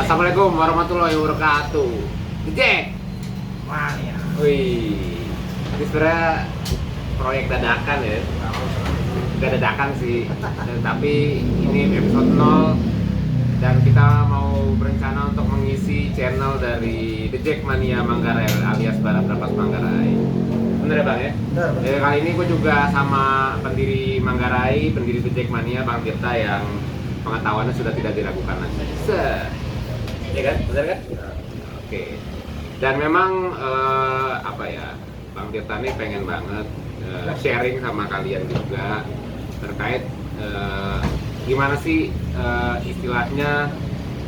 Assalamualaikum warahmatullahi wabarakatuh. Jack. Mania. Wih, ini sebenarnya proyek dadakan ya. Gak dadakan sih, tapi ini episode 0 dan kita mau berencana untuk mengisi channel dari The Jack Mania Manggarai alias Balap Rapas Manggarai. Bener ya Bang ya? Bener. Jadi kali ini gue juga sama pendiri Manggarai, pendiri The Jack Mania, Bang Tirta yang pengetahuannya sudah tidak diragukan lagi. Ya kan? Bener kan? Oke. Dan memang apa ya, Bang Tirta ini pengen banget sharing sama kalian juga terkait gimana sih istilahnya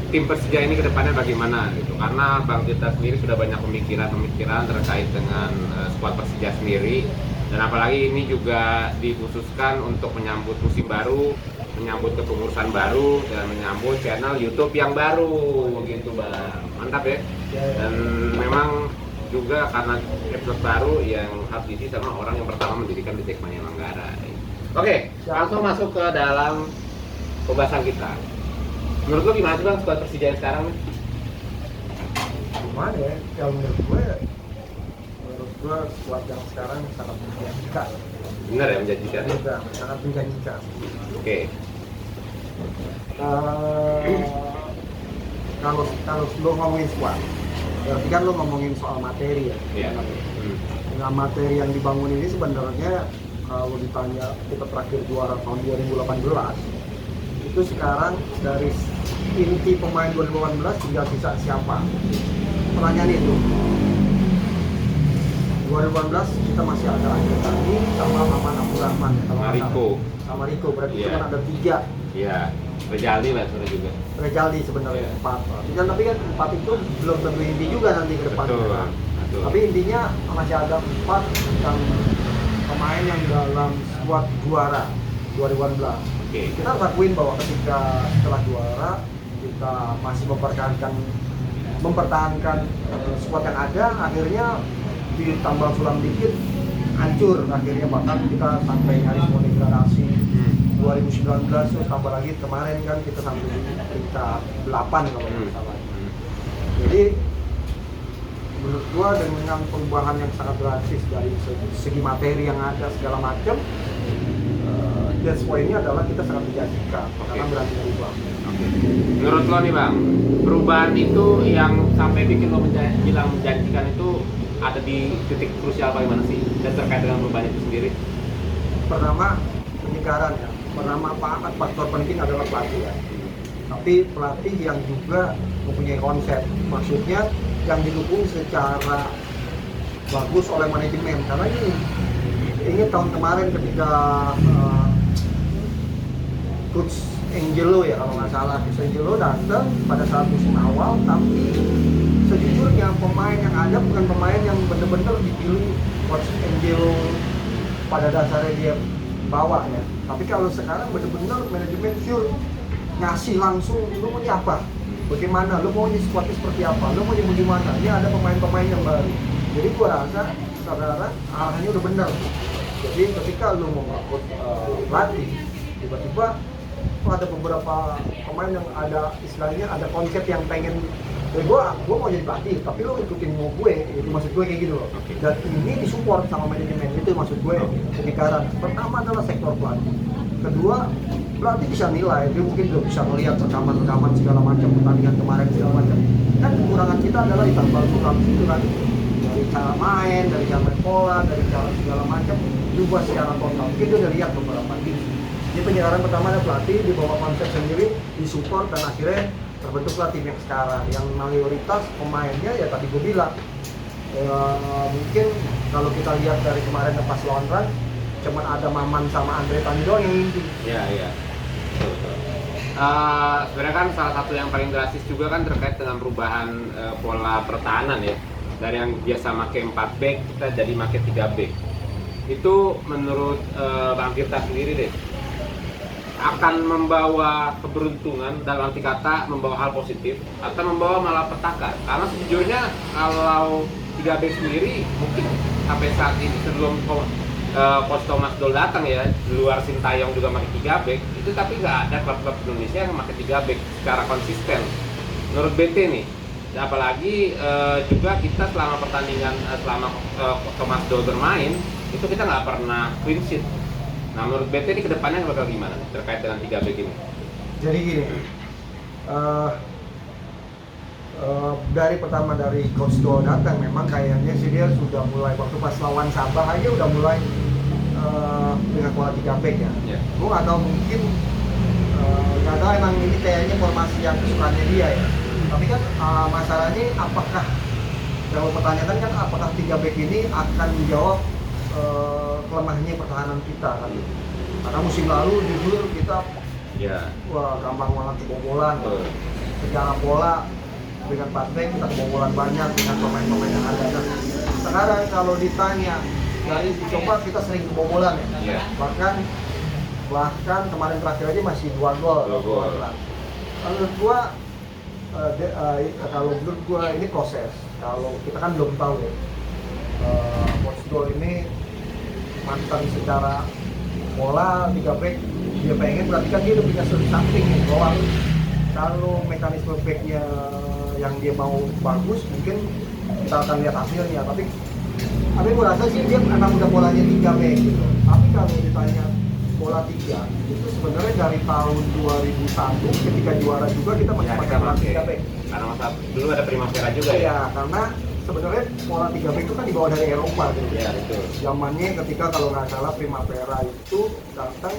tim Persija ini kedepannya bagaimana gitu. Karena Bang Tirta sendiri sudah banyak pemikiran terkait dengan skuad Persija sendiri, dan apalagi ini juga dikhususkan untuk menyambut musim baru, menyambut kepengurusan baru, dan menyambut channel YouTube yang baru gitu Bang. Mantap ya. Dan memang juga karena episode baru yang harus diisi sama orang yang pertama mendirikan The Jack Mania Manggarai. Oke, langsung masuk ke dalam pembahasan kita. Menurut lo gimana sih Bang skuad Persija yang sekarang nih? Gimana ya? Kalau menurut gue skuad yang sekarang sangat menjanjikan. Bener ya, menjanjikan? Juga sangat menjanjikan. Oke. Kalau lo ngomongin skuad, berarti kan lo ngomongin soal materi ya. Iya. Dengan materi yang dibangun ini sebenarnya kalau ditanya kita terakhir juara tahun 2018, itu sekarang dari inti pemain 2018 tinggal sisa siapa? Pertanyaan itu. 2018 kita masih ada Andre Tani sama Maman Abdurrahman ya, kalau nggak Mariko. salah. Sama Riko, berarti Iya. cuma ada 3. Iya, Rejaldi lah sebenarnya juga. Rejaldi sebenarnya Iya. 4. Tapi kan 4 itu belum tentu inti juga nanti ke depan. Betul, Kan? betul. Tapi intinya masih ada 4 yang pemain yang dalam skuad juara 2018. Oke. Kita harus akuin bahwa ketika setelah juara kita masih mempertahankan skuad yang ada, akhirnya ditambah sulam dikit hancur, akhirnya bahkan kita sampai nyaris mau degradasi 2019, terus tambah lagi kemarin kan kita sampai di peringkat 8 kalau nggak salah. Jadi menurut gua dengan perubahan yang sangat drastis dari segi materi yang ada segala macam, that's why ini adalah kita sangat menjanjikan karena berani berubah. Oke. Menurut lo nih Bang, perubahan itu yang sampai bikin lo bilang menjanjikan itu ada di titik krusial bagaimana sih? Dan terkait dengan perubahan itu sendiri? Pertama, penyegaran ya. Pertama, faktor penting adalah pelatih ya. Tapi pelatih yang juga mempunyai konsep, maksudnya yang didukung secara bagus oleh manajemen. Karena ini tahun kemarin ketika Coach Angelo ya kalau nggak salah, Coach Angelo datang pada saat musim awal, tapi sejujurnya pemain yang ada bukan pemain yang benar-benar dipilih Coach Angelo pada dasarnya dia bawa ya. Tapi kalau sekarang benar-benar manajemen sure ngasih langsung, lu mau apa? Bagaimana? Lu mau skuadnya seperti apa? Lu mau bagaimana? Ini ada pemain-pemain yang baru. Jadi gua rasa saudara arahnya udah benar. Jadi ketika lu mau ngikut pelatih, tiba-tiba ada beberapa pemain yang ada istilahnya ada konsep yang pengen gua mau jadi pelatih, tapi lu ikutin mau gue, itu maksud gue kayak gitu loh. Dan ini disupport sama manajemen, itu maksud gue penyegaran. Pertama adalah sektor pelatih. Kedua, pelatih bisa nilai, dia mungkin juga bisa melihat rekaman segala macam pertandingan kemarin segala macam. Kan kekurangan kita adalah di tambal suram itu kan, dari cara main, dari cara main pola, dari cara segala macam, juga secara total. Mungkin dia udah lihat beberapa tim. Jadi penyegaran pertama ada pelatih, dibawa konsep sendiri, disupport, dan akhirnya terbentuklah tim yang sekarang, yang mayoritas pemainnya ya tadi gue bilang mungkin kalau kita lihat dari kemarin pas lawan Rans cuman ada Maman sama Andre Tani doang yang inti. Iya. Betul. Sebenarnya kan salah satu yang paling drastis juga kan terkait dengan perubahan pola pertahanan ya. Dari yang biasa make 4 back kita jadi make 3 back. Itu menurut Bang Tirta sendiri deh, akan membawa keberuntungan dalam arti kata membawa hal positif atau membawa malah petaka? Karena sejujurnya kalau 3 back sendiri mungkin sampai saat ini sebelum Coach Thomas Doll datang ya, di luar Sintayong juga pakai 3 back itu, tapi nggak ada klub-klub Indonesia yang pakai 3 back secara konsisten. menurut BT nih, apalagi juga kita selama pertandingan selama Thomas Doll bermain itu kita nggak pernah clean sheet. Nah menurut BT ini kedepannya bakal gimana nih, terkait dengan 3 back ini? Jadi gini, dari pertama dari Coach Do datang memang kayaknya sih dia sudah mulai waktu pas lawan Sabah aja udah mulai dengan pola 3 back ya. Yeah. Gue nggak tahu mungkin nggak tahu emang ini kayaknya formasi yang kesukaannya dia ya. Tapi kan masalahnya apakah yang lo pertanyakan kan apakah 3 back ini akan menjawab kelemahannya pertahanan kita kan? Karena musim lalu jujur kita wah gampang banget kebobolan. Secara pola dengan 4 back kita kebobolan banyak dengan pemain-pemain yang ada. Nah, sekarang kalau ditanya dari dicoba kita sering kebobolan ya. Bahkan kemarin terakhir aja masih 2 gol. Menurut gua kalau menurut gua ini proses. Kalau kita kan belum tahu ya. Coach Do ini mantan secara pola 3 back dia pengen berarti kan dia udah punya something ya, bahwa kalau mekanisme backnya yang dia mau bagus mungkin kita akan lihat hasilnya, tapi gue rasa sih dia akan udah polanya 3 back gitu. Tapi kalau ditanya pola 3 itu sebenarnya dari tahun 2001 ketika juara juga kita masih pakai pola 3 back karena masa dulu ada Primavera juga ya karena sebenarnya pola 3 back itu kan dibawa dari Eropa gitu. Ya, betul. Zamannya ketika kalau nggak salah Primavera itu datang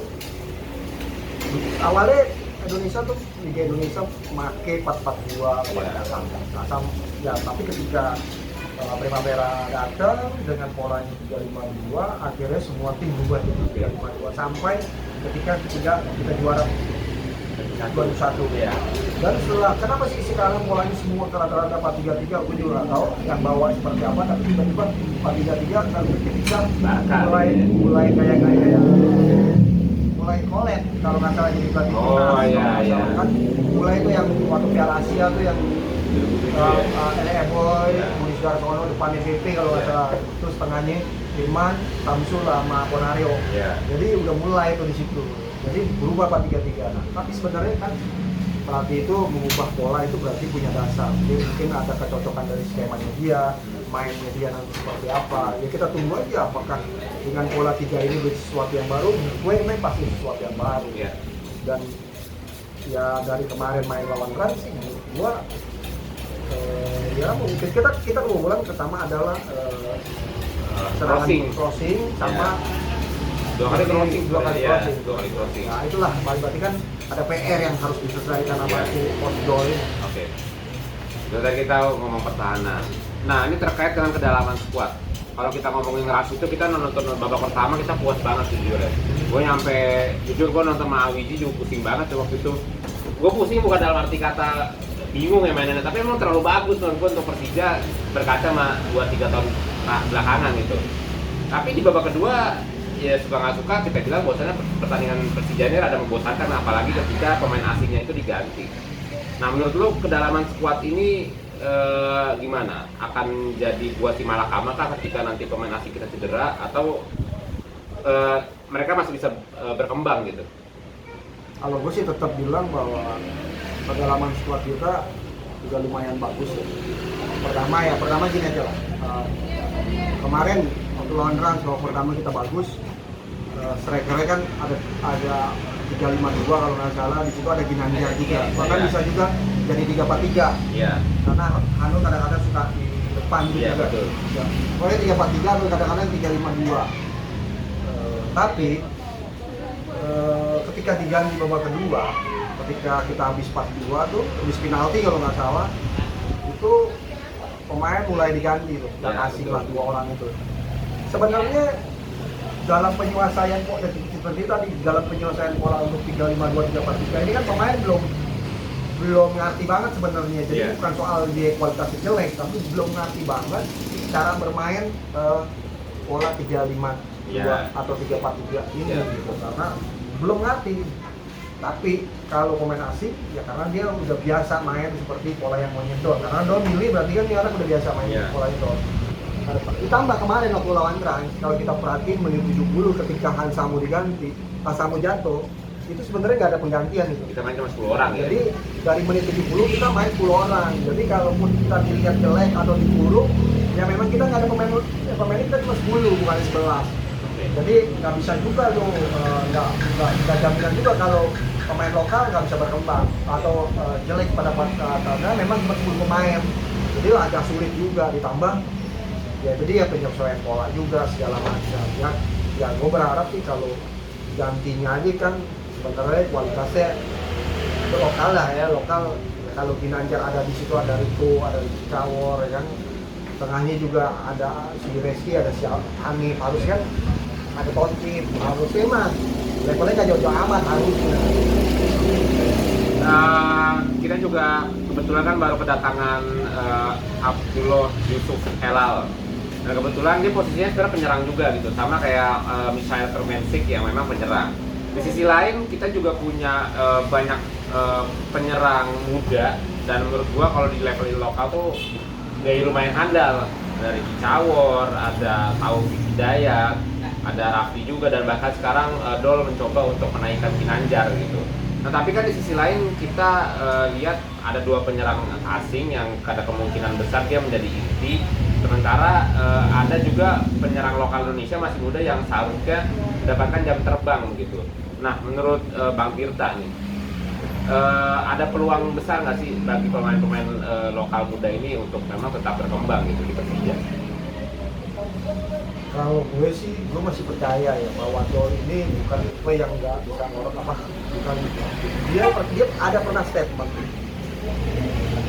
awalnya Indonesia tuh Liga Indonesia make 4-4-2 datang ya, tapi ketika Primavera datang dengan polanya 3-5-2 akhirnya semua tim berubah jadi 3-5-2 sampai ketika kita juara 2001 ya. Dan setelah kenapa sih sekarang polanya semua rata-rata 4-3-3 gue juga nggak tahu yang bawa seperti apa, tapi tiba-tiba 4-3-3 kan ketika mulai kayak mulai collab kalau nggak salah jadi pelatih kan mulai itu yang waktu Piala Asia tuh yang Boy, Budi Sudarsono depannya BP kalau nggak salah, terus tengahnya Firman, Samsul sama Ponario. Jadi udah mulai tuh di situ. Jadi berubah 4-3-3. Nah, tapi sebenarnya kan pelatih itu mengubah pola itu berarti punya dasar. Jadi mungkin ada kecocokan dari skemanya dia, mainnya dia nanti seperti apa. Ya kita tunggu aja apakah dengan pola 3 ini menjadi sesuatu yang baru. Gue main pasti sesuatu yang baru. Dan ya dari kemarin main lawan Rans sih, gue ya mungkin kita kebobolan pertama adalah serangan crossing sama dua kali crossing. Nah itulah berarti kan ada PR yang harus diselesaikan sama si Coach Do. Oke. Tadi kita ngomong pertahanan. Nah ini terkait dengan kedalaman squad. Kalau kita ngomongin ras itu kita nonton babak pertama kita puas banget jujur ya. Gue nyampe jujur gue nonton sama Awiji juga pusing banget waktu itu. Gue pusing bukan dalam arti kata bingung ya mainannya, tapi emang terlalu bagus menurut gue untuk Persija berkaca sama 2-3 tahun belakangan gitu. Tapi di babak kedua ya suka nggak suka kita bilang bahwasannya pertandingan Persija ini rada membosankan, apalagi ketika pemain asingnya itu diganti. Nah menurut lo kedalaman skuad ini gimana? Akan jadi buat si Malakama kah ketika nanti pemain asing kita cedera, atau mereka masih bisa berkembang gitu? Kalau gue sih tetap bilang bahwa kedalaman skuad kita juga lumayan bagus ya. Pertama gini aja lah. Kemarin waktu lawan Rans babak pertama kita bagus. Strikernya kan ada 3-5-2 kalau nggak salah, di situ ada Ginanjar juga. Bahkan bisa juga jadi 3-4-3. Iya. Karena Hanu kadang-kadang suka di depan juga. Betul. Ya. Pokoknya 3-4-3 atau kadang-kadang 3-5-2. Tapi ketika diganti babak kedua, ketika kita habis 4-2 tuh, habis penalti kalau nggak salah, itu pemain mulai diganti tuh, dan asing lah 2 orang itu. Sebenarnya dalam penyelesaian seperti tadi, dalam penyelesaian pola untuk 3-5-2, 3-4-3 ini kan pemain belum ngerti banget sebenarnya. Jadi bukan soal dia kualitasnya jelek, tapi belum ngerti banget cara bermain pola 3-5-2 atau 3-4-3 ini gitu, karena belum ngerti. Tapi kalau pemain asing ya karena dia udah biasa main seperti pola yang mau nyedot, karena Do milih berarti kan dia orang udah biasa main pola itu. Ditambah kemarin waktu lawan Rans, kalau kita perhatiin menit 70 ketika Hansamu diganti, Hansamu jatuh, itu sebenarnya nggak ada penggantian itu. Kita main cuma 10 orang ya. Jadi dari menit 70 kita main 10 orang. Jadi kalaupun kita dilihat jelek atau diburuk, ya memang kita nggak ada pemain kita cuma 10 bukan 11. Jadi nggak bisa juga tuh, nggak jaminan juga kalau pemain lokal nggak bisa berkembang atau jelek pada karena memang cuma 10 pemain. Jadi agak sulit juga, ditambah ya jadi ya penyesuaian pola juga segala macam ya. Ya gue berharap sih kalau gantinya aja kan sebenarnya kualitasnya itu lokal lah ya, lokal. Kalau Ginanjar ada di situ, ada Rico, ada Cawor ya kan, tengahnya juga ada si Reski, ada si Hanif, harus kan ada Toncip, harusnya mah levelnya nggak jauh-jauh amat harusnya. Kita juga kebetulan kan baru kedatangan Abdullah Yusuf Helal. Nah kebetulan dia posisinya sebenarnya penyerang juga gitu, sama kayak Michael Termensik yang memang penyerang. Di sisi lain kita juga punya banyak penyerang muda, dan menurut gua kalau di level lokal tuh gaya lumayan handal. Dari Cawor, ada Taufik Hidayat, ada Raffi juga, dan bahkan sekarang Dol mencoba untuk menaikkan Ginanjar gitu. Nah tapi kan di sisi lain kita lihat ada 2 penyerang asing yang ada kemungkinan besar dia menjadi inti. Sementara ada juga penyerang lokal Indonesia masih muda yang seharusnya mendapatkan jam terbang gitu. Nah menurut Bang Tirta nih, ada peluang besar nggak sih bagi pemain-pemain lokal muda ini untuk memang tetap berkembang gitu di Persija? Kalau gue sih, gue masih percaya ya bahwa Dol ini bukan tipe yang nggak bisa ngorok apa, bukan dia ada pernah statement.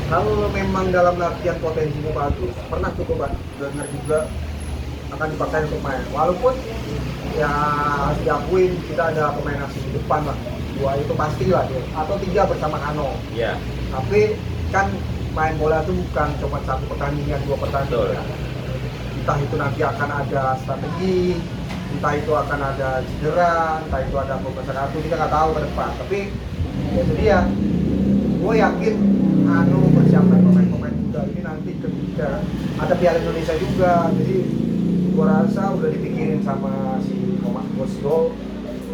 Kalau memang dalam latihan potensinya bagus, pernah tuh gue dengar juga akan dipaksain untuk main. Walaupun ya harus diakuin kita ada pemain asing di depan lah, 2 itu pasti lah dia, atau 3 bersama Kano. Iya. Tapi kan main bola itu bukan cuma 1 pertandingan, 2 pertandingan. Entah itu nanti akan ada strategi, entah itu akan ada cedera, entah itu ada pembesaran kartu, kita nggak tahu ke depan. Tapi ya itu dia, gue yakin persiapan pemain-pemain muda ini nanti ketika ada Piala Indonesia juga, jadi gue rasa udah dipikirin sama si Coach Dol.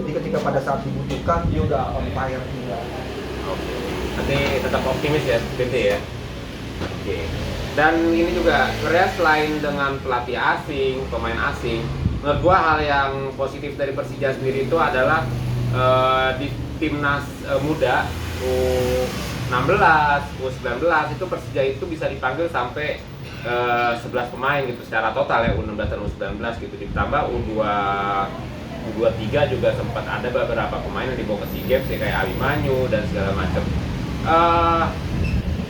Jadi ketika pada saat dibutuhkan dia udah on fire juga. Oke. Nanti tetap optimis ya, BT ya. Oke. Dan ini juga sebenarnya selain dengan pelatih asing, pemain asing, menurut gua hal yang positif dari Persija sendiri itu adalah di timnas muda U16, U19 itu Persija itu bisa dipanggil sampai 11 pemain gitu secara total ya, U16 dan U19 gitu, ditambah U23 juga sempat ada beberapa pemain yang dibawa ke SEA Games ya, kayak Abimanyu dan segala macam.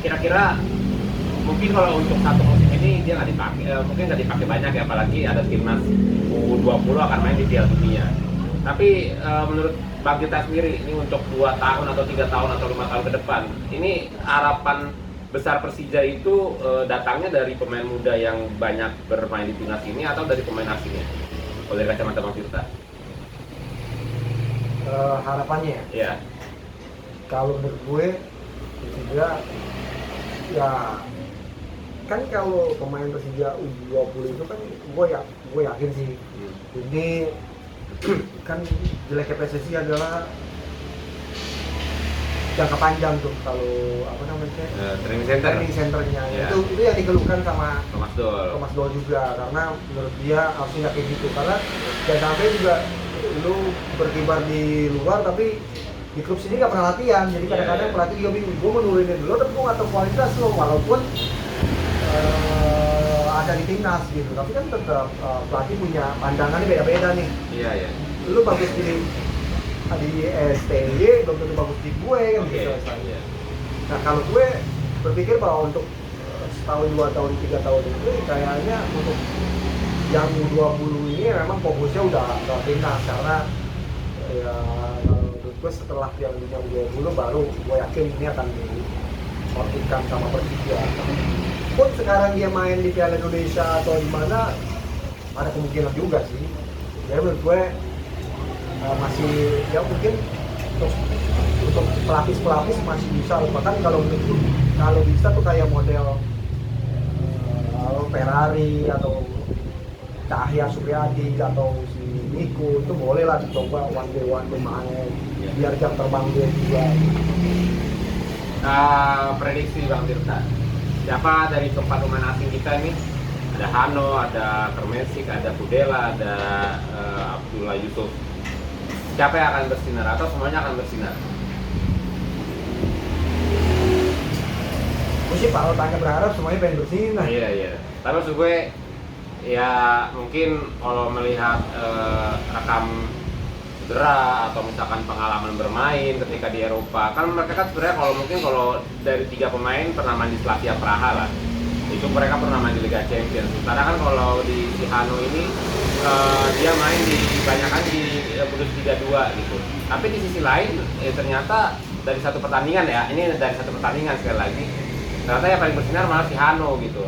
Kira-kira mungkin kalau untuk satu musim ini dia nggak dipakai, mungkin nggak dipakai banyak ya, apalagi ada timnas U20 akan main di Piala Dunia. Tapi menurut Bang Tirta sendiri ini untuk 2 tahun atau 3 tahun atau 5 tahun ke depan, ini harapan besar Persija itu datangnya dari pemain muda yang banyak bermain di timnas ini atau dari pemain asingnya? Kalau dari kacamata Bang Tirta? Harapannya ya? Kalau menurut gue Persija ya kan kalau pemain Persija U20 itu kan gue yakin sih ini kan jeleknya PSSI adalah jangka panjang tuh kalau apa namanya training centernya yeah. itu yang dikeluhkan sama Thomas Dol juga, karena menurut dia harusnya nggak kayak gitu, karena jangan sampai juga lu berkibar di luar tapi di klub sini nggak pernah latihan, jadi kadang-kadang pelatih juga bingung, gue menurunin dulu tapi gue nggak tahu kualitas lo, walaupun ada di timnas gitu, tapi kan tetap pelatih punya pandangannya beda-beda nih. Iya. Lu bagus di STY, belum tentu bagus di gue kan gitu. Iya. Nah kalau gue berpikir bahwa untuk setahun, 2 tahun, 3 tahun itu kayaknya untuk yang U20 ini memang fokusnya udah ke timnas, karena ya menurut gue setelah Piala Dunia U20 baru gue yakin ini akan dikortikan sama Persija. Pun sekarang dia main di Piala Indonesia atau di mana ada kemungkinan juga sih. Jadi menurut gue masih ya mungkin untuk pelapis masih bisa, bahkan kalau menurut kalau bisa tuh kayak model Ferrari atau Cahya Supriyadi atau si Niko itu boleh lah dicoba one day main biar jam terbang dia juga. Prediksi Bang Tirta, siapa dari keempat pemain asing kita ini, ada Hano, ada Kermesik, ada Kudela, ada Abdullah Yusuf, siapa yang akan bersinar atau semuanya akan bersinar? Gue sih kalau tanya berharap semuanya pengen bersinar. Iya. Tapi maksud gue, ya mungkin kalau melihat rekam cedera atau misalkan pengalaman bermain ketika di Eropa, kan mereka kan sebenarnya kalau dari 3 pemain pernah main di Slavia Praha lah, itu mereka pernah main di Liga Champions. Karena kan kalau di si Hano ini dia main di banyakan di Bundesliga 2 gitu. Tapi di sisi lain ternyata dari satu pertandingan ya, ini dari satu pertandingan sekali lagi, ternyata yang paling bersinar malah si Hano gitu.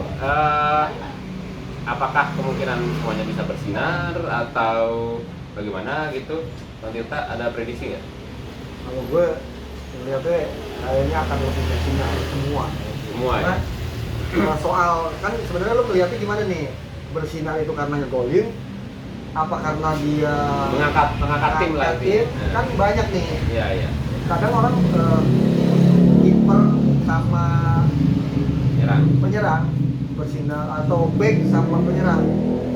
Apakah kemungkinan semuanya bisa bersinar atau bagaimana gitu? Bang Tirta ada prediksi nggak? Kalau gue melihatnya kayaknya akan lebih bersinar semua. Semua ya? Karena soal kan sebenarnya lo melihatnya gimana nih, bersinar itu karena ngegolin apa karena dia Mengangkat tim lah tim, kan banyak nih. Iya. Kadang orang kiper sama penyerang bersinar atau back sama penyerang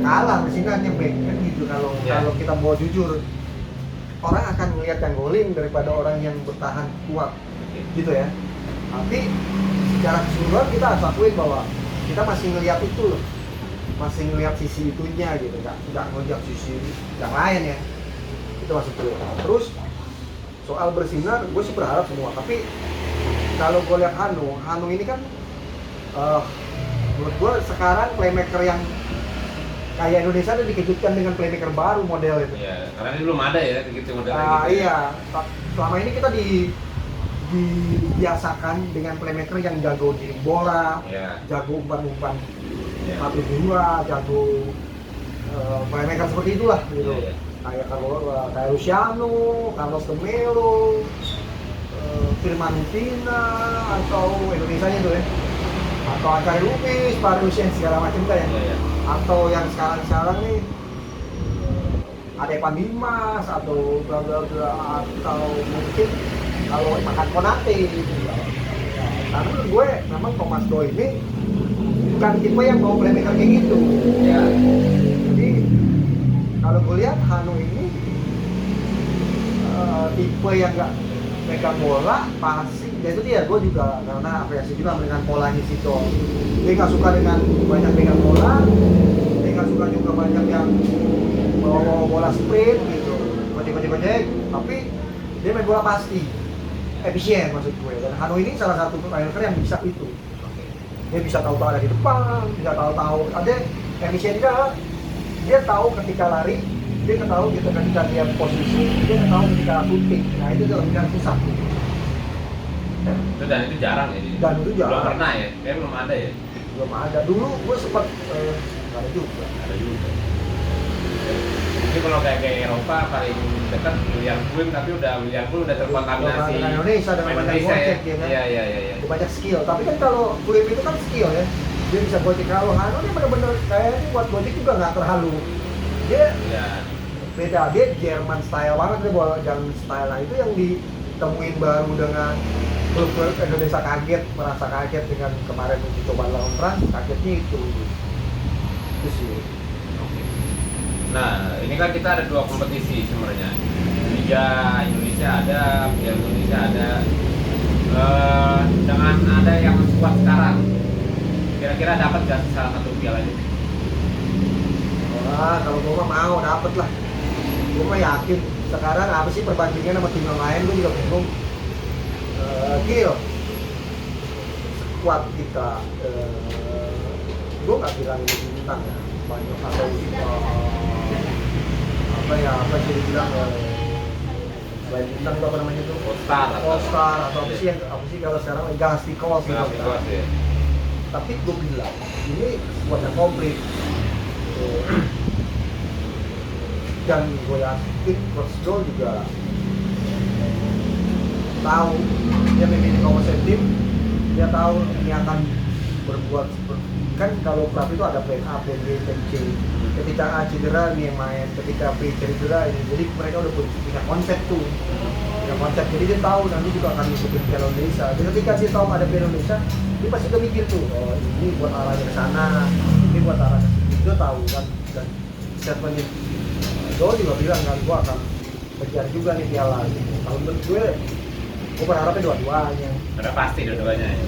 kalah bersinarnya back kan gitu. Kalau kita mau jujur, orang akan melihat yang golin daripada orang yang bertahan kuat gitu ya. Tapi secara keseluruhan kita harus akuin bahwa kita masih ngelihat itu loh, masih ngelihat sisi itunya gitu, nggak ngelihat sisi yang lain ya. Itu maksudnya. Terus soal bersinar, gue sih berharap semua. Tapi kalau gue lihat Hano ini kan menurut gue sekarang playmaker yang kayak Indonesia udah dikejutkan dengan playmaker baru model itu. Iya, karena ini belum ada ya gitu modelnya gitu. Iya, selama ini kita dibiasakan dengan playmaker yang jago giring bola, jago umpan-umpan satu dua, jago playmaker seperti itulah gitu. Kayak Luciano, Carlos de Melo, Firman Utina, atau Indonesianya itu ya, atau Acai Lubis, Pariusian segala macam kan ya. Atau yang sekarang nih ada Evan Dimas atau bla bla bla, atau mungkin kalau makan Konate gitu. Karena menurut gue memang Thomas Doe ini bukan tipe yang mau playmaker kayak gitu ya. Jadi kalau gue lihat Hano ini tipe yang nggak pegang bola pasti. Ya itu dia, gue juga karena apresiasi juga dengan polanya Sito. Dia nggak suka dengan banyak pegang bola, dia nggak suka juga banyak yang bawa bola sprint gitu, gojek, tapi dia main bola pasti, efisien maksud gue. Dan Hano ini salah satu playmaker yang bisa itu. Dia bisa tahu ada di depan, bisa tahu ada efisien juga. Dia tahu ketika lari, dia tahu gitu ketika dia posisi, dia tahu ketika shooting. Nah itu lebih susah. Dan itu jarang ya? Dan itu jarang. Belum pernah ya? Kayaknya belum ada ya? Belum ada. Dulu gue sempat nggak ada juga. Jadi kalau kayak Eropa paling dekat William Quinn, tapi William Quinn udah terkontaminasi dengan Indonesia dengan banyak gocek ya kan? Iya. Banyak skill. Tapi kan kalau Quinn itu kan skill ya. Dia bisa gocek. Kalau Hano dia benar-benar kayaknya buat gocek juga nggak terlalu. Dia beda. Dia Jerman style banget, dia bawa Jerman style. Nah itu yang ditemuin baru dengan klub Indonesia merasa kaget dengan kemarin uji coba lawan France, kagetnya itu sih. Nah, ini kan kita ada 2 kompetisi sebenarnya. Liga Indonesia ada, Piala Indonesia ada. Dengan ada yang kuat sekarang, kira-kira dapat nggak salah satu piala ini? Wah, kalau gue mah mau dapet lah. Gue mah yakin. Sekarang apa sih perbandingan sama tim yang lain, gue juga bingung. Gil, sekuat kita, gue nggak bilang ini bintang ya, banyak atau apa sih dibilang selain bintang itu apa namanya itu? All-Star atau apa sih kalau sekarang Galacticos gitu. Ya. Tapi gue bilang ini sekuatnya komplit. Dan gue yakin Coach Joe juga tahu dia memilih komposisi tim, dia tahu ini akan berbuat kan kalau pelatih itu ada plan A, plan B, plan C. Ketika A cedera nih yang main, ketika B cedera ini. Jadi mereka udah punya konsep tuh. Punya konsep. Jadi dia tahu nanti juga akan ngikutin Piala Indonesia. Jadi ketika dia tahu ada Piala Indonesia, dia pasti udah mikir tuh, oh ini buat arahnya ke sana, ini buat arahnya ke sini. Dia tahu kan, dan statementnya Joe juga bilang kan, gua akan kejar juga nih Piala. Kalau menurut gue berharapnya dua-duanya. Udah pasti dua-duanya ya.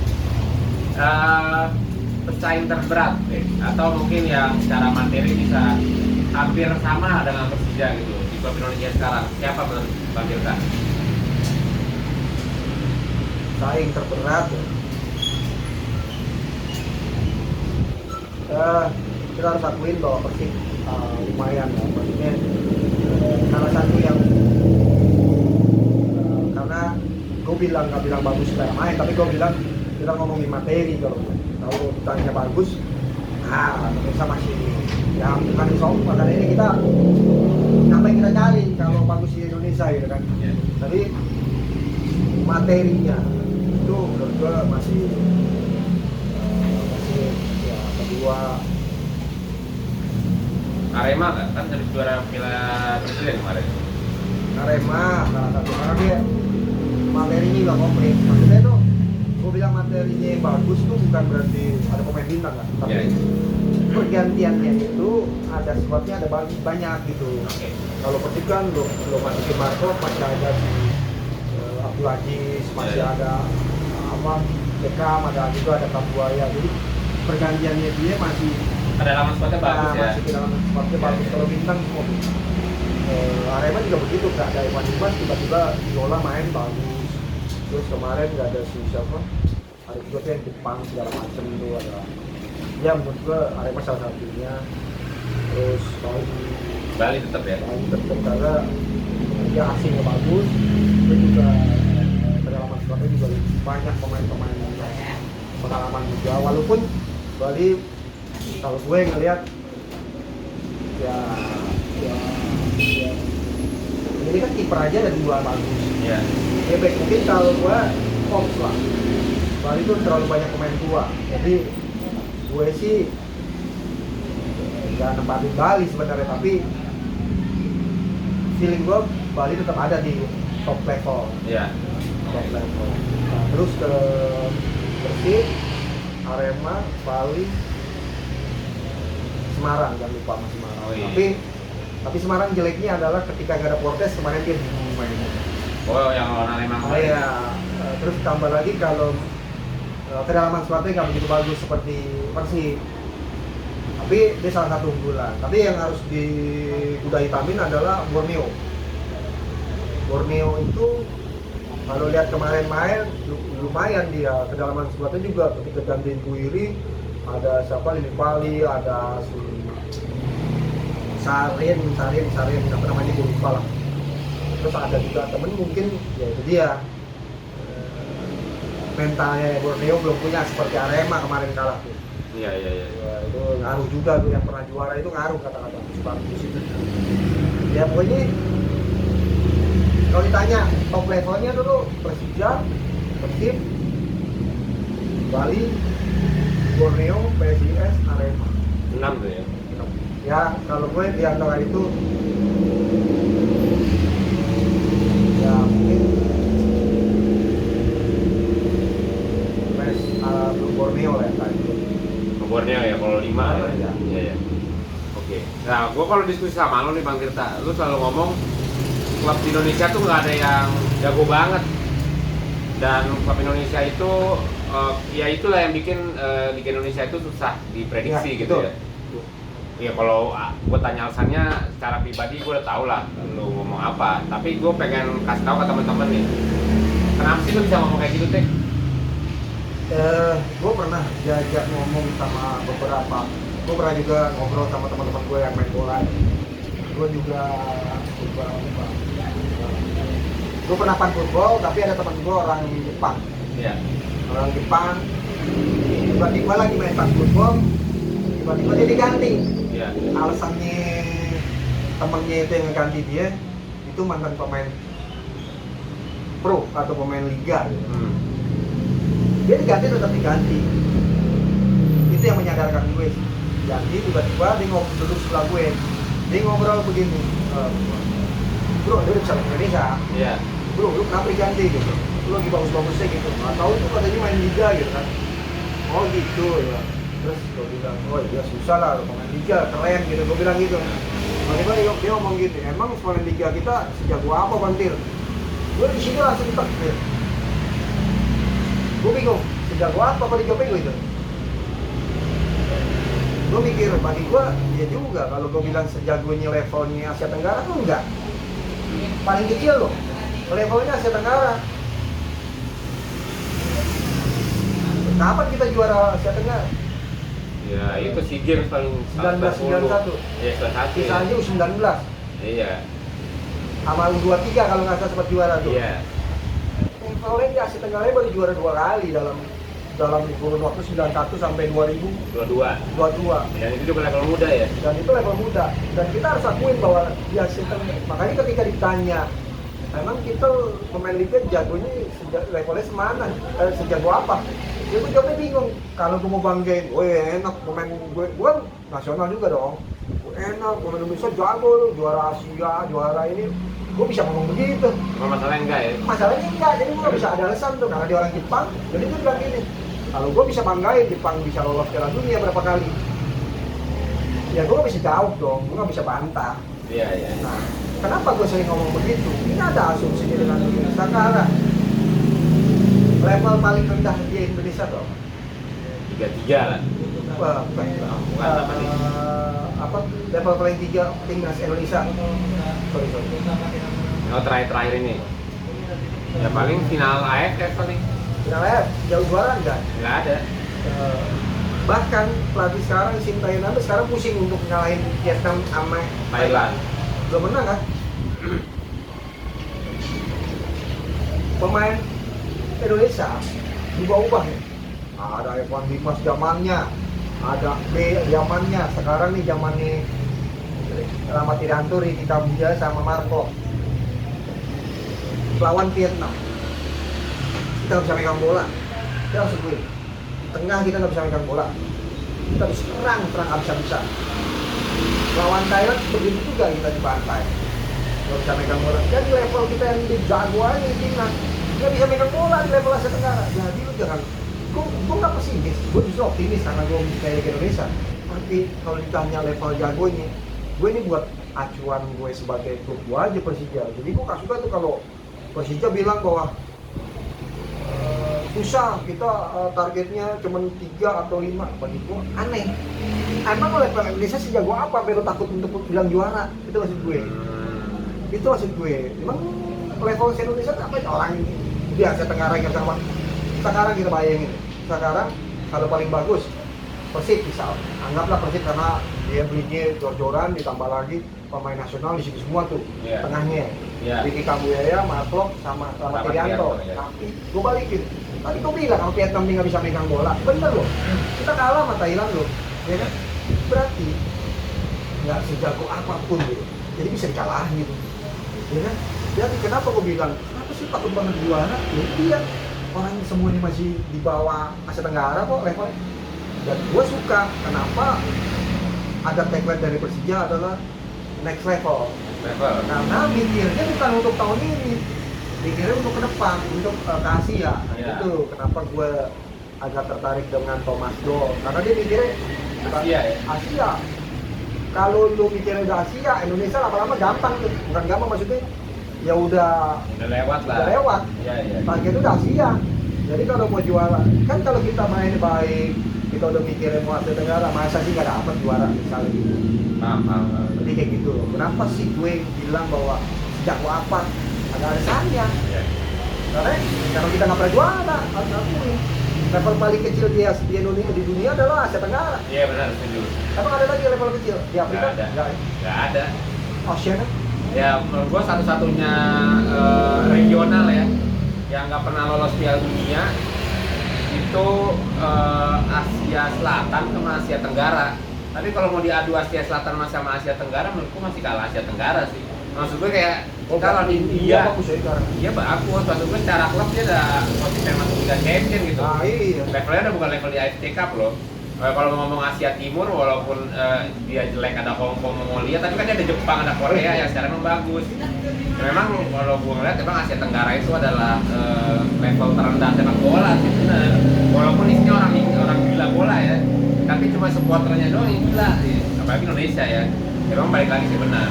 Pesaing terberat deh, atau mungkin yang secara materi bisa hampir sama dengan Persija gitu di klub Indonesia sekarang, siapa menurut Bang Tirta? Saing terberat ya. Kita harus akuin bahwa Persib lumayan ya, maksudnya salah satu yang karena gue nggak bilang bagus kayak main, tapi gue bilang kita ngomongin materi. Kalau ditanya bagus, Indonesia masih ya bukan soal, makanya ini kita apa yang kita cari kalau bagus di Indonesia gitu kan. Yeah. Tapi materinya itu menurut gue masih ya kedua. Arema kan dari juara Piala Presiden kemarin. Arema salah satu karena dia materinya nggak komplit. Maksudnya tuh gue bilang materinya yang bagus tuh bukan berarti ada pemain bintang kan, tapi pergantiannya itu ada squadnya ada banyak gitu. Kalau Persib kan lo masukin Marco, masih ada si Abdul Aziz, masih ada Beckham, ada juga ada Kambuaya. Jadi pergantiannya dia masih Ada lawan squadnya bagus ya. Masih kedalaman squadnya bagus. Kalau bintang semua bintang. Arema juga begitu, nggak ada Iwan Dimas, tiba-tiba Viola main bagus. Terus kemarin nggak ada si siapa, ada juga tuh yang Jepang segala macam itu ada. Ya menurut gua Arema salah satunya. Terus Bali tetap ya. Bali tetap karena dia asingnya bagus. Dia juga kedalaman squadnya juga banyak pemain-pemain pengalaman juga. Walaupun Bali kalau gue ngelihat ya ini kan kiper aja ada dua bagus. Iya. Ya baik, mungkin kalau gue Ops lah. Bali itu terlalu banyak pemain tua. Jadi gue sih nggak nempatin Bali sebenarnya, tapi feeling gue Bali tetap ada di top level. Iya. Top level. Nah, terus ke Persib, Arema, Bali, Semarang, jangan lupa sama Semarang. Oh, iya. Tapi Semarang jeleknya adalah ketika nggak ada Portes kemarin dia bingung mainnya. Oh, yang lawan Arema kemarin. Iya. Terus tambah lagi kalau kedalaman squadnya nggak begitu bagus seperti Persib. Tapi dia salah satu unggulan. Tapi yang harus udah hitamin adalah Borneo. Borneo itu kalau lihat kemarin main lumayan dia, kedalaman squadnya juga ketika gantiin Kuiri, ada siapa Lini Pali, ada si Sarin apa namanya gue lupa lah. Terus ada juga temen mungkin ya itu dia mentalnya Borneo belum punya seperti Arema kemarin kalah tuh. Iya. Ya, itu ngaruh juga tuh, yang pernah juara itu ngaruh kata-kata seperti di situ. Ya pokoknya kalau ditanya top levelnya dulu Persija, Persib, Bali, Borneo, PSIS, Arema. 6 tuh ya. Ya kalau gue di antara itu ya mungkin Borneo lah yang tadi. Borneo ya kalau 5 ya. Iya. Iya. Oke. Nah, gua kalau diskusi sama lo nih Bang Tirta, lu selalu ngomong klub di Indonesia tuh nggak ada yang jago banget. Dan klub Indonesia itu ya itulah yang bikin Liga Indonesia itu susah diprediksi Ya, gitu betul. ya. Ya kalau gue tanya alasannya secara pribadi gue udah tau lah lu ngomong apa, tapi gue pengen kasih tahu ke teman-teman nih, kenapa sih lu bisa ngomong kayak gitu Teh? Gue pernah diajak ngomong sama gue pernah juga ngobrol sama teman-teman gue yang main bola. Gue juga gue pernah pan football, tapi ada teman gue orang Jepang. Iya. Orang Jepang tiba-tiba lagi main pan football, tiba-tiba dia diganti. Iya. Alasannya temennya itu yang ngeganti dia itu mantan pemain pro atau pemain liga gitu. Dia diganti tetap diganti. itu yang menyadarkan gue sih. Jadi tiba-tiba dia ngobrol duduk sebelah gue, dia ngobrol begini, bro dia udah bisa bahasa Indonesia, Iya. bro lu kenapa diganti gitu, lu lagi bagus-bagusnya gitu, nggak tahu tuh katanya main liga gitu kan. Oh gitu ya. Terus gue bilang, oh iya susah lah lu main liga, keren gitu, gue bilang gitu. Tiba-tiba dia ngomong gini, emang main liga kita sejago apa Bantil? Gue di sini langsung ditek gitu. Gue bingung, sejago apa kalau dijawabin gue itu? Gue mikir, bagi gue, dia juga kalau gue bilang sejagonya levelnya Asia Tenggara tuh enggak. Paling kecil loh, levelnya Asia Tenggara. Kapan kita juara Asia Tenggara? Ya itu SEA Games paling 1991. Iya, 91. Bisa aja U19 Iya. sama U23 kalau nggak salah sempat juara tuh. Iya. Levelnya di Asia Tenggara baru juara 2 kali dalam kurun waktu 91 sampai 22. 2022. Dan itu juga level muda ya. Dan itu level muda. Dan kita harus akuin bahwa di Asia Tenggara, makanya ketika ditanya, emang kita pemain liga jagonya levelnya semana? Sejago apa? Ya gue jawabnya bingung. Kalau gue mau banggain, weh enak pemain gue kan nasional juga dong. Enak, pemain Indonesia jago, juara Asia, juara ini. Gue bisa ngomong begitu. Cuma masalahnya enggak ya. Masalahnya enggak, jadi gue gak bisa ada alasan tuh karena dia orang Jepang. Jadi gue bilang gini, kalau gue bisa banggain Jepang bisa lolos Piala Dunia berapa kali, ya gue gak bisa jawab dong, gue gak bisa bantah. Iya, iya. Nah, kenapa gue sering ngomong begitu? Ini ada asumsi dengan sekarang level paling rendah di Indonesia dong. 33 lah. Bukan apa nih? apa level paling 3 timnas Indonesia. Sorry. Oh, terakhir ini. Ya paling final AFF paling. Finalnya jauh juara enggak? Enggak ada. Bahkan pelatih sekarang Sintayong sekarang pusing untuk ngalahin Vietnam sama Thailand. belum menang kan? Pemain Indonesia ubah-ubah ya. Ada Evan Dimas zamannya, ada B zamannya, sekarang nih zamannya Rahmat Irianto, Ricky Kambuja sama Marco lawan Vietnam. Kita nggak bisa megang bola, kita harus gue di tengah kita nggak bisa megang bola, kita bisa serang bisa. Lawan Thailand begitu juga kita dibantai, nggak bisa megang bola. Jadi level kita yang di jagoan ini timnas nggak bisa megang bola di level Asia Tenggara. Jadi lu jangan, gue nggak pesimis, gue justru optimis karena gue kayak Indonesia. Tapi kalau ditanya level jagonya, gue ini buat acuan gue sebagai klub gue aja Persija. Jadi gue gak suka tuh kalau Persija bilang bahwa susah kita targetnya cuma 3 atau 5. Bagi gue aneh. Emang level Indonesia sejago apa sampai lo takut untuk bilang juara? Itu maksud gue. Itu maksud gue. Emang level Indonesia apa orang di Asia Tenggara yang sama? Sekarang kita bayangin. Sekarang kalau paling bagus Persib misal, anggaplah Persib karena dia belinya jor-joran ditambah lagi pemain nasional di situ semua tuh, tengahnya Ricky Kambuja, Marco sama Rahmat Irianto. Tapi gue balikin, tadi gue bilang kalau Vietnam dia nggak bisa megang bola, bener loh, kita kalah sama Thailand loh, ya kan? Berarti nggak sejago apapun gitu, jadi bisa dikalahin gitu, ya kan? Jadi kenapa gue bilang, kenapa sih takut banget juara? Ya dia orang semuanya masih di bawah Asia Tenggara kok levelnya. Dan gue suka, kenapa ada tagline dari Persija adalah next level. Karena mikirnya bukan untuk tahun ini, mikirnya untuk ke depan, untuk ke Asia. Itu kenapa gue agak tertarik dengan Thomas Doll, karena dia mikirnya Asia ya? Asia. Kalau lu mikirnya udah Asia, Indonesia lama-lama gampang tuh. Bukan gampang maksudnya, ya udah lewat lah. Udah lewat. Target udah Asia. Jadi kalau mau juara, kan kalau kita main baik, kita udah mikirin mau Asia Tenggara, masa sih nggak dapat juara misalnya gitu. Jadi kayak gitu loh. Kenapa sih gue bilang bahwa sejago apa? Ada alasannya. Karena kalau kita nggak pernah juara, harus akui. Level paling kecil di Indonesia di dunia adalah Asia Tenggara. Iya benar, setuju. Emang ada lagi level kecil di Afrika? Nggak ada. Oceania? Ya menurut gua satu-satunya regional ya yang nggak pernah lolos Piala Dunia itu Asia Selatan sama Asia Tenggara. Tapi kalau mau diadu Asia Selatan sama Asia Tenggara, menurutku masih kalah Asia Tenggara sih. Maksud gue kayak kalau di India bagus ya sekarang. Iya bagus, maksud gue secara klub dia udah konsisten masuk Liga Champion gitu. Nah, iya. Levelnya udah bukan level di AFC Cup loh. Kalau ngomong Asia Timur, walaupun dia jelek, ada Hong Kong, Mongolia, tapi kan ada Jepang, ada Korea yang secara memang bagus. Memang kalau gue ngeliat, memang Asia Tenggara itu adalah level terendah sepak bola sih benar. Walaupun isinya orang gila bola ya, tapi cuma supporternya doang yang gila, apalagi Indonesia ya. Memang balik lagi sih benar.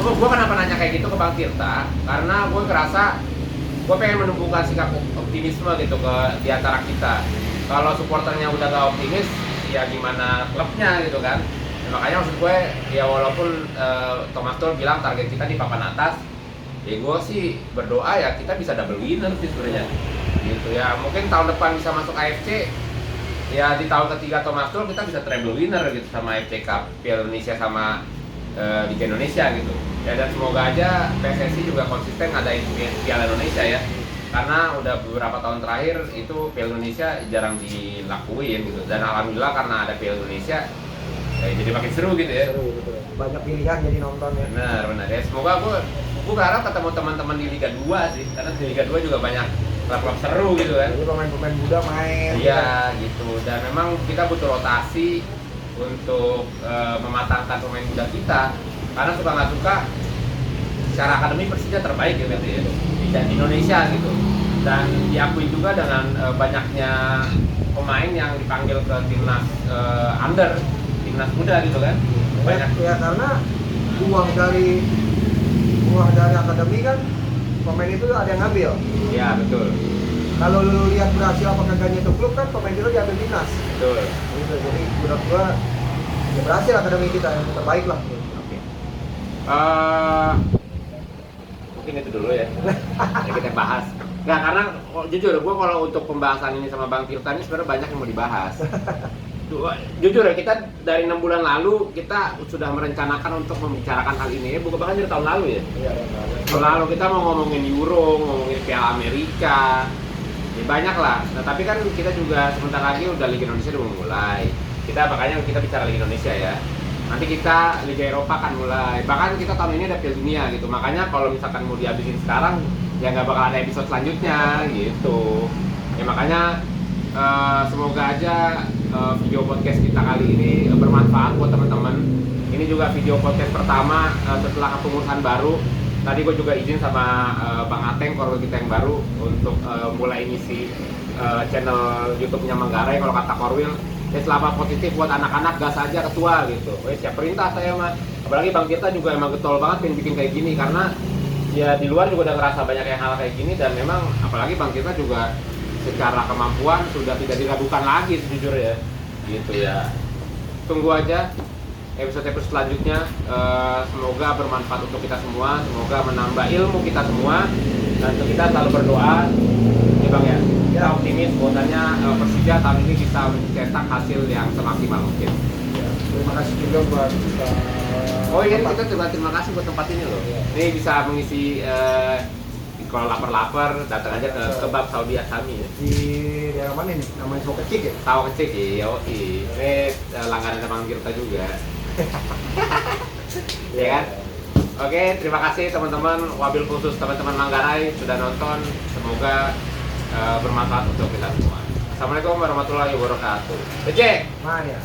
Gue kenapa nanya kayak gitu ke Bang Tirta? Karena gue ngerasa gue pengen menumbuhkan sikap optimisme gitu di antara kita. Kalau supporternya udah gak optimis, ya gimana klubnya gitu kan. Makanya maksud gue, ya walaupun Thomas Tuchel bilang target kita di papan atas, ya gue sih berdoa ya kita bisa double winner sih sebenarnya. Gitu ya, mungkin tahun depan bisa masuk AFC, ya di tahun ketiga Thomas Tuchel kita bisa treble winner gitu sama AFC Cup, Piala Indonesia sama Liga Indonesia gitu. Ya dan semoga aja PSSI juga konsisten ngadain Piala Indonesia ya. Karena udah beberapa tahun terakhir itu Piala Indonesia jarang dilakuin gitu. Dan alhamdulillah karena ada Piala Indonesia jadi makin seru gitu ya. Seru, betul. Banyak pilihan jadi nonton ya. Benar ya. Semoga gue berharap ketemu teman-teman di Liga 2 sih. Karena di Liga 2 juga banyak klub-klub seru gitu kan. Jadi pemain-pemain muda main. Iya gitu. Dan memang kita butuh rotasi untuk mematangkan pemain muda kita. Karena suka nggak suka secara akademi Persija terbaik gitu ya di Indonesia gitu, dan diakui juga dengan banyaknya pemain yang dipanggil ke timnas timnas muda gitu kan. Banyak ya karena uang dari akademi kan pemain itu ada yang ngambil. ya betul Kalau lu lihat berhasil apa kagaknya itu klub kan pemain itu diambil timnas. betul. Gitu, jadi menurut gua ya berhasil akademi kita yang terbaik lah. Oke. Mungkin itu dulu ya. Yang kita bahas. Nggak, karena jujur gue kalau untuk pembahasan ini sama Bang Tirta ini sebenarnya banyak yang mau dibahas. Jujur ya, kita dari 6 bulan lalu kita sudah merencanakan untuk membicarakan hal ini, bukan bahkan dari tahun lalu ya. Iya, Tahun lalu kita mau ngomongin Euro, ngomongin Piala Amerika, ya banyak lah. Nah tapi kan kita juga sebentar lagi udah Liga Indonesia udah mulai. Makanya kita bicara Liga Indonesia ya. Nanti kita Liga Eropa kan mulai. Bahkan kita tahun ini ada Piala Dunia gitu. Makanya kalau misalkan mau dihabisin sekarang, ya nggak bakal ada episode selanjutnya gitu. Ya makanya semoga aja video podcast kita kali ini bermanfaat buat teman-teman. Ini juga video podcast pertama setelah kepengurusan baru. Tadi gue juga izin sama Bang Ateng, korwil kita yang baru, untuk mulai ngisi channel YouTube-nya Manggarai. Kalau kata korwil, ya selama positif buat anak-anak gas aja ketua gitu. Siap perintah saya mah. Apalagi Bang Tirta juga emang getol banget pengen bikin kayak gini, karena ya di luar juga udah ngerasa banyak yang hal kayak gini, dan memang apalagi Bang Tirta juga secara kemampuan sudah tidak diragukan lagi sejujurnya gitu ya. Tunggu aja episode-episode selanjutnya. Semoga bermanfaat untuk kita semua, semoga menambah ilmu kita semua, dan kita selalu berdoa ya Bang ya, kita optimis bahwasanya Persija tahun ini bisa mencetak hasil yang semaksimal mungkin. Terima kasih juga buat Oh iya, kita juga terima kasih buat tempat ini loh. Ini bisa mengisi kalau lapar-lapar datang aja ke kebab Saudi Asami ya. Di daerah mana nih? Namanya Sawah Kecik ya? Sawah Kecik ya, ini langganan Bang Tirta juga. Ya kan? Oke, terima kasih teman-teman, wabil khusus teman-teman Manggarai sudah nonton. Semoga bermanfaat untuk kita semua. Assalamualaikum warahmatullahi wabarakatuh. Ece. Mana ya?